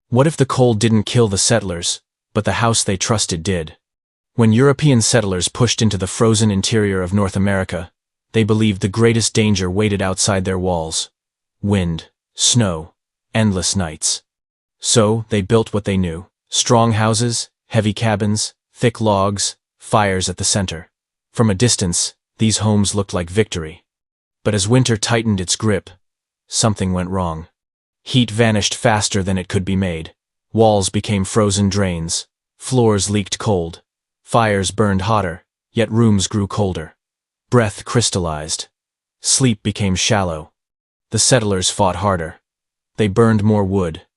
What if the cold didn't kill the settlers, but the house they trusted did? When European settlers pushed into the frozen interior of North America, they believed the greatest danger waited outside their walls: wind, snow, endless nights. So, they built what they knew: strong houses, heavy cabins, thick logs, fires at the center. From a distance, these homes looked like victory. But as winter tightened its grip, something went wrong. Heat vanished faster than it could be made. Walls became frozen drains. Floors leaked cold. Fires burned hotter, yet rooms grew colder. Breath crystallized. Sleep became shallow. The settlers fought harder. They burned more wood.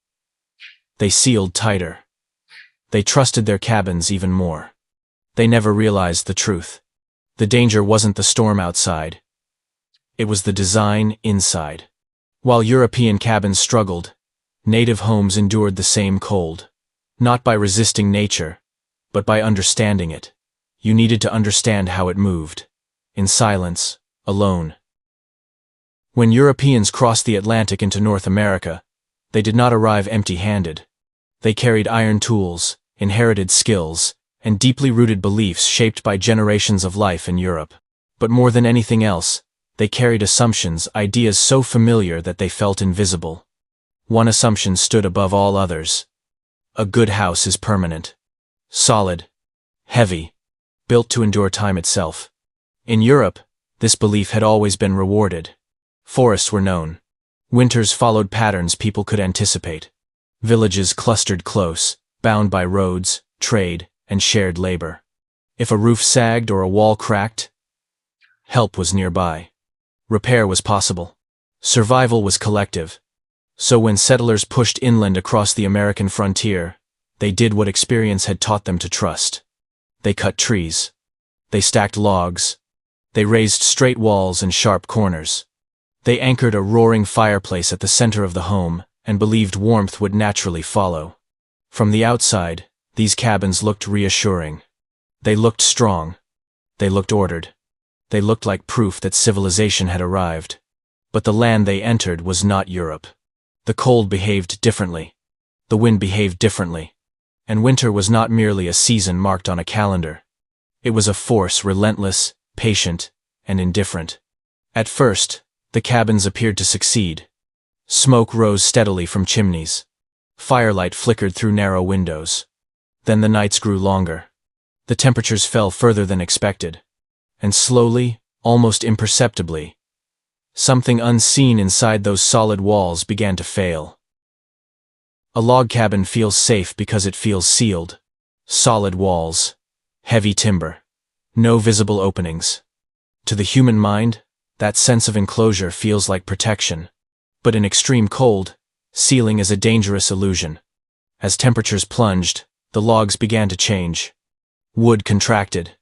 They sealed tighter. They trusted their cabins even more. They never realized the truth. The danger wasn't the storm outside. It was the design inside. While European cabins struggled, native homes endured the same cold. Not by resisting nature, but by understanding it. You needed to understand how it moved. In silence, alone. When Europeans crossed the Atlantic into North America, they did not arrive empty-handed. They carried iron tools, inherited skills, and deeply rooted beliefs shaped by generations of life in Europe. But more than anything else, they carried assumptions, ideas so familiar that they felt invisible. One assumption stood above all others. A good house is permanent. Solid. Heavy. Built to endure time itself. In Europe, this belief had always been rewarded. Forests were known. Winters followed patterns people could anticipate. Villages clustered close, bound by roads, trade, and shared labor. If a roof sagged or a wall cracked, help was nearby. Repair was possible. Survival was collective. So when settlers pushed inland across the American frontier, they did what experience had taught them to trust. They cut trees. They stacked logs. They raised straight walls and sharp corners. They anchored a roaring fireplace at the center of the home and believed warmth would naturally follow. From the outside, these cabins looked reassuring. They looked strong. They looked ordered. They looked like proof that civilization had arrived. But the land they entered was not Europe. The cold behaved differently. The wind behaved differently. And winter was not merely a season marked on a calendar. It was a force relentless, patient, and indifferent. At first, the cabins appeared to succeed. Smoke rose steadily from chimneys. Firelight flickered through narrow windows. Then the nights grew longer. The temperatures fell further than expected. And slowly, almost imperceptibly, something unseen inside those solid walls began to fail. A log cabin feels safe because it feels sealed. Solid walls. Heavy timber. No visible openings. To the human mind, that sense of enclosure feels like protection. But in extreme cold, sealing is a dangerous illusion. As temperatures plunged, the logs began to change. Wood contracted.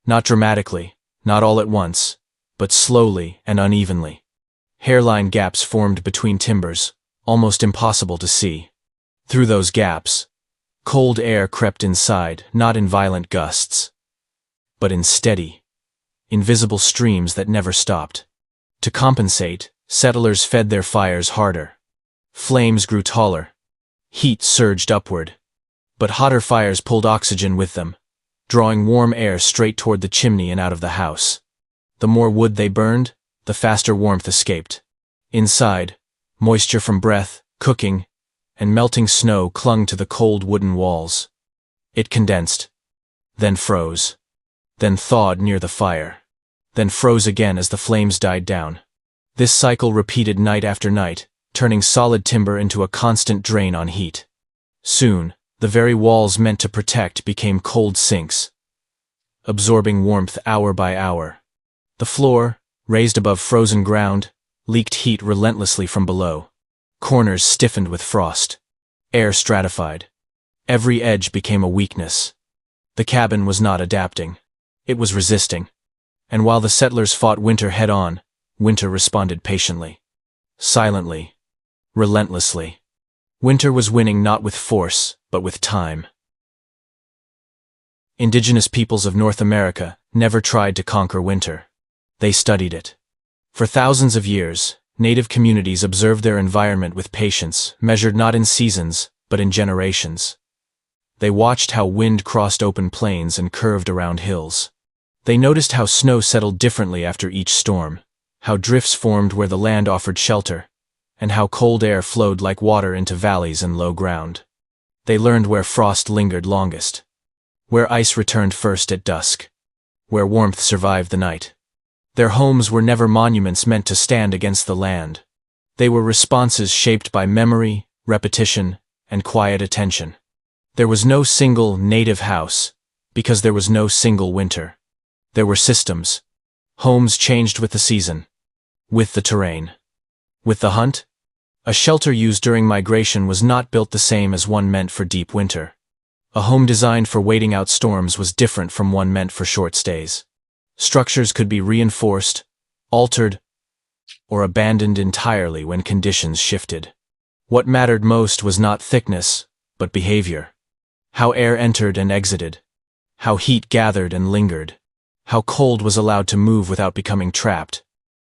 Not dramatically, not all at once, but slowly and unevenly. Hairline gaps formed between timbers, almost impossible to see. Through those gaps, cold air crept inside, not in violent gusts, but in steady, invisible streams that never stopped. To compensate, settlers fed their fires harder. Flames grew taller. Heat surged upward. But hotter fires pulled oxygen with them, drawing warm air straight toward the chimney and out of the house. The more wood they burned, the faster warmth escaped. Inside, moisture from breath, cooking, and melting snow clung to the cold wooden walls. It condensed, then froze, then thawed near the fire, then froze again as the flames died down. This cycle repeated night after night, turning solid timber into a constant drain on heat. Soon, the very walls meant to protect became cold sinks, absorbing warmth hour by hour. The floor, raised above frozen ground, leaked heat relentlessly from below. Corners stiffened with frost. Air stratified. Every edge became a weakness. The cabin was not adapting. It was resisting. And while the settlers fought winter head-on, winter responded patiently. Silently. Relentlessly. Winter was winning not with force, but with time. Indigenous peoples of North America never tried to conquer winter. They studied it. For thousands of years, native communities observed their environment with patience, measured not in seasons, but in generations. They watched how wind crossed open plains and curved around hills. They noticed how snow settled differently after each storm, how drifts formed where the land offered shelter, and how cold air flowed like water into valleys and low ground. They learned where frost lingered longest, where ice returned first at dusk, where warmth survived the night. Their homes were never monuments meant to stand against the land. They were responses shaped by memory, repetition, and quiet attention. There was no single native house, because there was no single winter. There were systems. Homes changed with the season, with the terrain. With the hunt, a shelter used during migration was not built the same as one meant for deep winter. A home designed for waiting out storms was different from one meant for short stays. Structures could be reinforced, altered, or abandoned entirely when conditions shifted. What mattered most was not thickness, but behavior. How air entered and exited. How heat gathered and lingered. How cold was allowed to move without becoming trapped.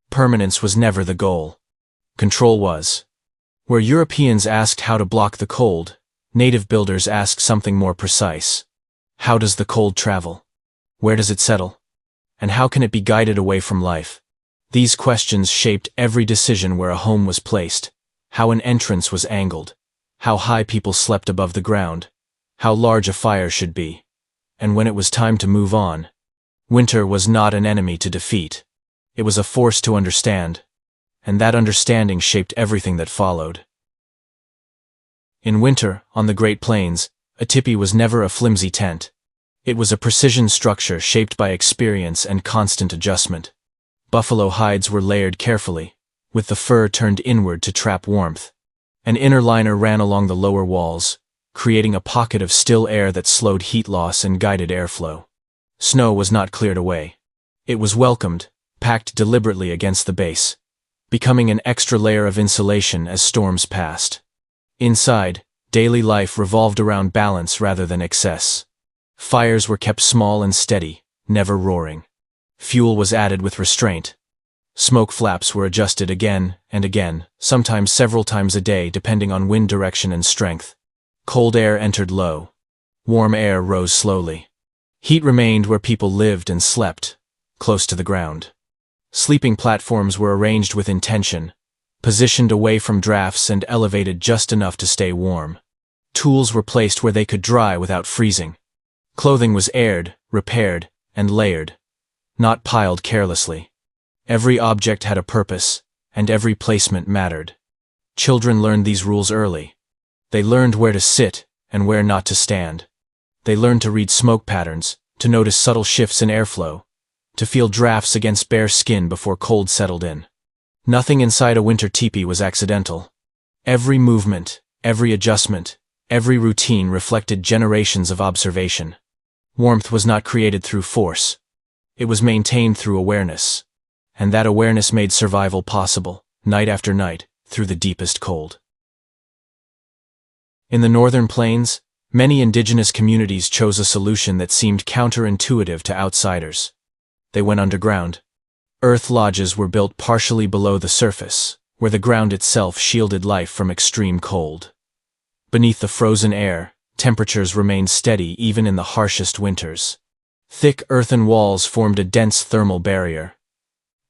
Permanence was never the goal. Control was. Where Europeans asked how to block the cold, native builders asked something more precise. How does the cold travel? Where does it settle? And how can it be guided away from life? These questions shaped every decision where a home was placed, how an entrance was angled, how high people slept above the ground, how large a fire should be, and when it was time to move on. Winter was not an enemy to defeat. It was a force to understand, and that understanding shaped everything that followed. In winter, on the Great Plains, a tipi was never a flimsy tent. It was a precision structure shaped by experience and constant adjustment. Buffalo hides were layered carefully, with the fur turned inward to trap warmth. An inner liner ran along the lower walls, creating a pocket of still air that slowed heat loss and guided airflow. Snow was not cleared away. It was welcomed, packed deliberately against the base, becoming an extra layer of insulation as storms passed. Inside, daily life revolved around balance rather than excess. Fires were kept small and steady, never roaring. Fuel was added with restraint. Smoke flaps were adjusted again and again, sometimes several times a day depending on wind direction and strength. Cold air entered low. Warm air rose slowly. Heat remained where people lived and slept, close to the ground. Sleeping platforms were arranged with intention, positioned away from drafts and elevated just enough to stay warm. Tools were placed where they could dry without freezing. Clothing was aired, repaired, and layered, not piled carelessly. Every object had a purpose, and every placement mattered. Children learned these rules early. They learned where to sit and where not to stand. They learned to read smoke patterns, to notice subtle shifts in airflow, to feel drafts against bare skin before cold settled in. Nothing inside a winter teepee was accidental. Every movement, every adjustment, every routine reflected generations of observation. Warmth was not created through force. It was maintained through awareness. And that awareness made survival possible, night after night, through the deepest cold. In the northern plains, many indigenous communities chose a solution that seemed counterintuitive to outsiders. They went underground. Earth lodges were built partially below the surface, where the ground itself shielded life from extreme cold. Beneath the frozen air, temperatures remained steady even in the harshest winters. Thick earthen walls formed a dense thermal barrier.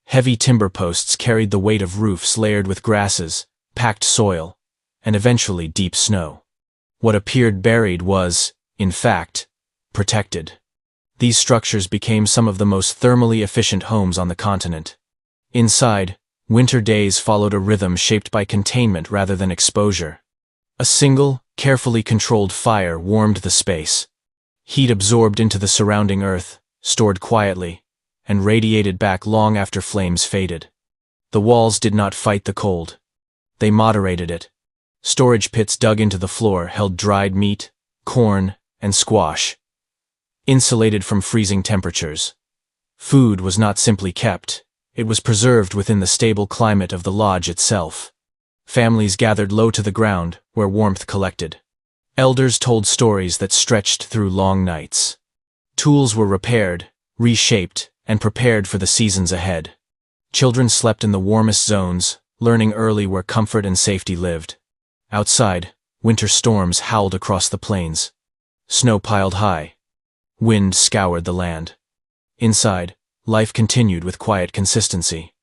Heavy timber posts carried the weight of roofs layered with grasses, packed soil, and eventually deep snow. What appeared buried was, in fact, protected. These structures became some of the most thermally efficient homes on the continent. Inside, winter days followed a rhythm shaped by containment rather than exposure. A single, carefully controlled fire warmed the space. Heat absorbed into the surrounding earth, stored quietly, and radiated back long after flames faded. The walls did not fight the cold. They moderated it. Storage pits dug into the floor held dried meat, corn, and squash, insulated from freezing temperatures. Food was not simply kept, it was preserved within the stable climate of the lodge itself. Families gathered low to the ground, where warmth collected. Elders told stories that stretched through long nights. Tools were repaired, reshaped, and prepared for the seasons ahead. Children slept in the warmest zones, learning early where comfort and safety lived. Outside, Winter storms howled across the plains. Snow piled high. Wind scoured the land. Inside, life continued with quiet consistency.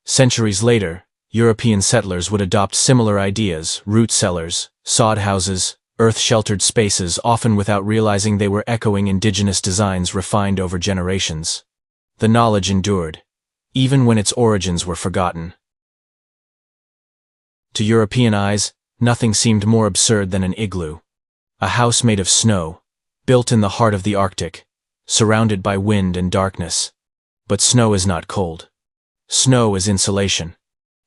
Centuries later, European settlers would adopt similar ideas: root cellars, sod houses, earth-sheltered spaces, often without realizing they were echoing indigenous designs refined over generations. The knowledge endured, even when its origins were forgotten. To European eyes, nothing seemed more absurd than an igloo. A house made of snow, built in the heart of the Arctic, surrounded by wind and darkness. But snow is not cold. Snow is insulation.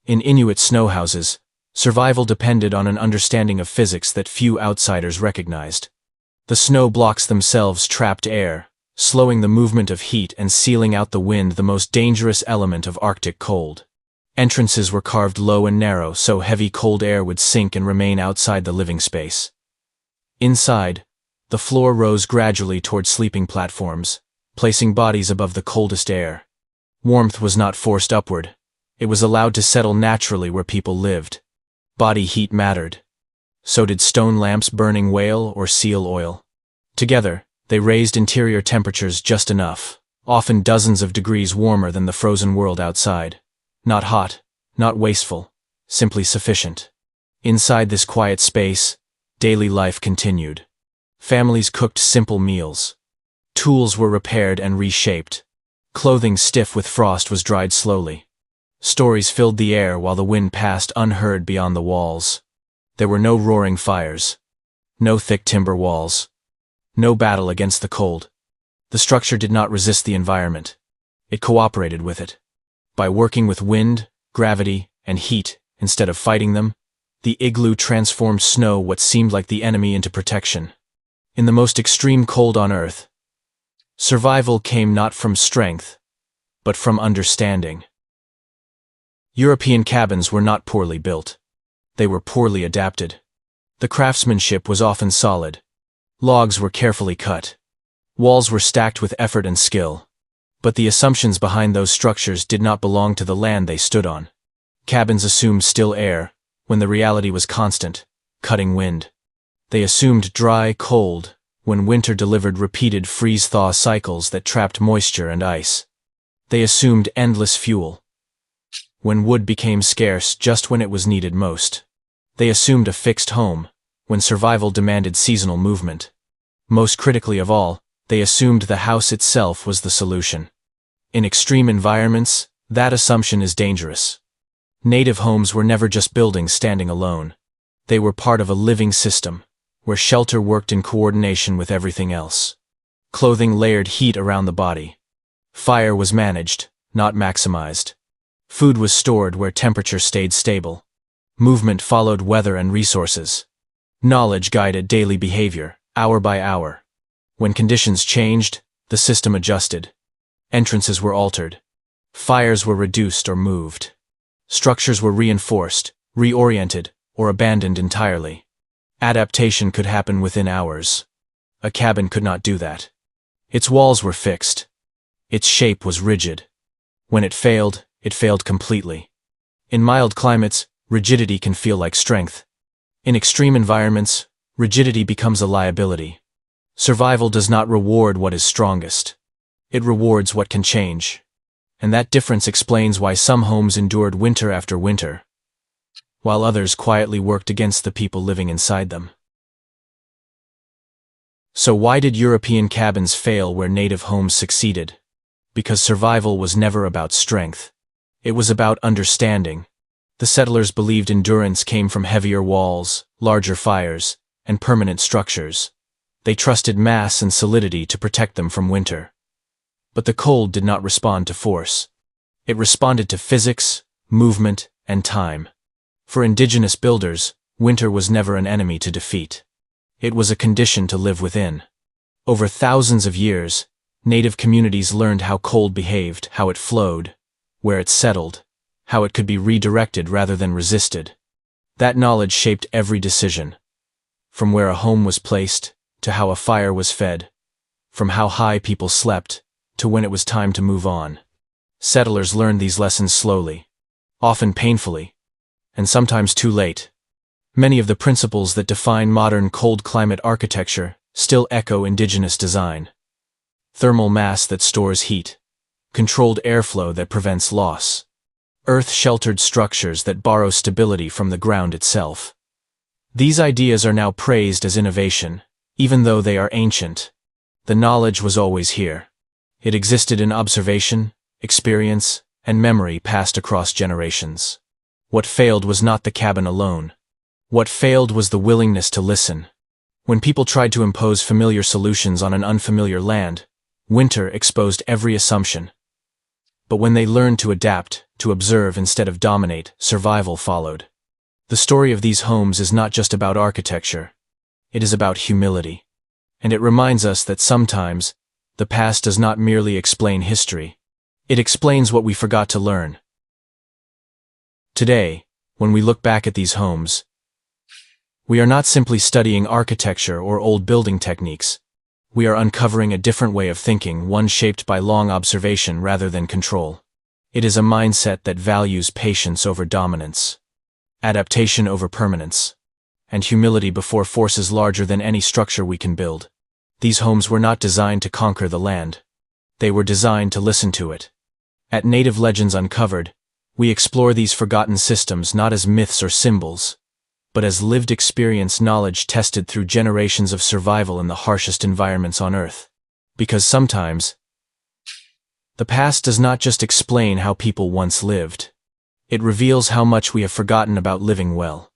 In Inuit snow houses, survival depended on an understanding of physics that few outsiders recognized. The snow blocks themselves trapped air, slowing the movement of heat and sealing out the wind, the most dangerous element of Arctic cold. Entrances were carved low and narrow so heavy cold air would sink and remain outside the living space. Inside, the floor rose gradually toward sleeping platforms, placing bodies above the coldest air. Warmth was not forced upward. It was allowed to settle naturally where people lived. Body heat mattered. So did stone lamps burning whale or seal oil. Together, they raised interior temperatures just enough, often dozens of degrees warmer than the frozen world outside. Not hot, not wasteful, simply sufficient. Inside this quiet space, daily life continued. Families cooked simple meals. Tools were repaired and reshaped. Clothing stiff with frost was dried slowly. Stories filled the air while the wind passed unheard beyond the walls. There were no roaring fires. No thick timber walls. No battle against the cold. The structure did not resist the environment. It cooperated with it. By working with wind, gravity, and heat instead of fighting them, the igloo transformed snow, what seemed like the enemy, into protection. In the most extreme cold on Earth, survival came not from strength, but from understanding. European cabins were not poorly built. They were poorly adapted. The craftsmanship was often solid. Logs were carefully cut. Walls were stacked with effort and skill. But the assumptions behind those structures did not belong to the land they stood on. Cabins assumed still air, when the reality was constant, cutting wind. They assumed dry cold, when winter delivered repeated freeze-thaw cycles that trapped moisture and ice. They assumed endless fuel, when wood became scarce just when it was needed most. They assumed a fixed home, when survival demanded seasonal movement. Most critically of all, they assumed the house itself was the solution. In extreme environments, that assumption is dangerous. Native homes were never just buildings standing alone. They were part of a living system, where shelter worked in coordination with everything else. Clothing layered heat around the body. Fire was managed, not maximized. Food was stored where temperature stayed stable. Movement followed weather and resources. Knowledge guided daily behavior, hour by hour. When conditions changed, the system adjusted. Entrances were altered. Fires were reduced or moved. Structures were reinforced, reoriented, or abandoned entirely. Adaptation could happen within hours. A cabin could not do that. Its walls were fixed. Its shape was rigid. When it failed completely. In mild climates, rigidity can feel like strength. In extreme environments, rigidity becomes a liability. Survival does not reward what is strongest. It rewards what can change. And that difference explains why some homes endured winter after winter, while others quietly worked against the people living inside them. So why did European cabins fail where native homes succeeded? Because survival was never about strength. It was about understanding. The settlers believed endurance came from heavier walls, larger fires, and permanent structures. They trusted mass and solidity to protect them from winter. But the cold did not respond to force. It responded to physics, movement, and time. For indigenous builders, winter was never an enemy to defeat. It was a condition to live within. Over thousands of years, native communities learned how cold behaved, how it flowed, where it settled, how it could be redirected rather than resisted. That knowledge shaped every decision. From where a home was placed, to how a fire was fed. From how high people slept, to when it was time to move on. Settlers learned these lessons slowly, often painfully, and sometimes too late. Many of the principles that define modern cold climate architecture still echo indigenous design. Thermal mass that stores heat, controlled airflow that prevents loss, earth-sheltered structures that borrow stability from the ground itself. These ideas are now praised as innovation, even though they are ancient. The knowledge was always here. It existed in observation, experience, and memory passed across generations. What failed was not the cabin alone. What failed was the willingness to listen. When people tried to impose familiar solutions on an unfamiliar land, winter exposed every assumption. But when they learned to adapt, to observe instead of dominate, survival followed. The story of these homes is not just about architecture. It is about humility. And it reminds us that sometimes, the past does not merely explain history. It explains what we forgot to learn. Today, when we look back at these homes, we are not simply studying architecture or old building techniques. We are uncovering a different way of thinking, one shaped by long observation rather than control. It is a mindset that values patience over dominance, adaptation over permanence, and humility before forces larger than any structure we can build. These homes were not designed to conquer the land. They were designed to listen to it. At Native Legends Uncovered, we explore these forgotten systems not as myths or symbols, but as lived experience knowledge tested through generations of survival in the harshest environments on Earth. Because sometimes, the past does not just explain how people once lived. It reveals how much we have forgotten about living well.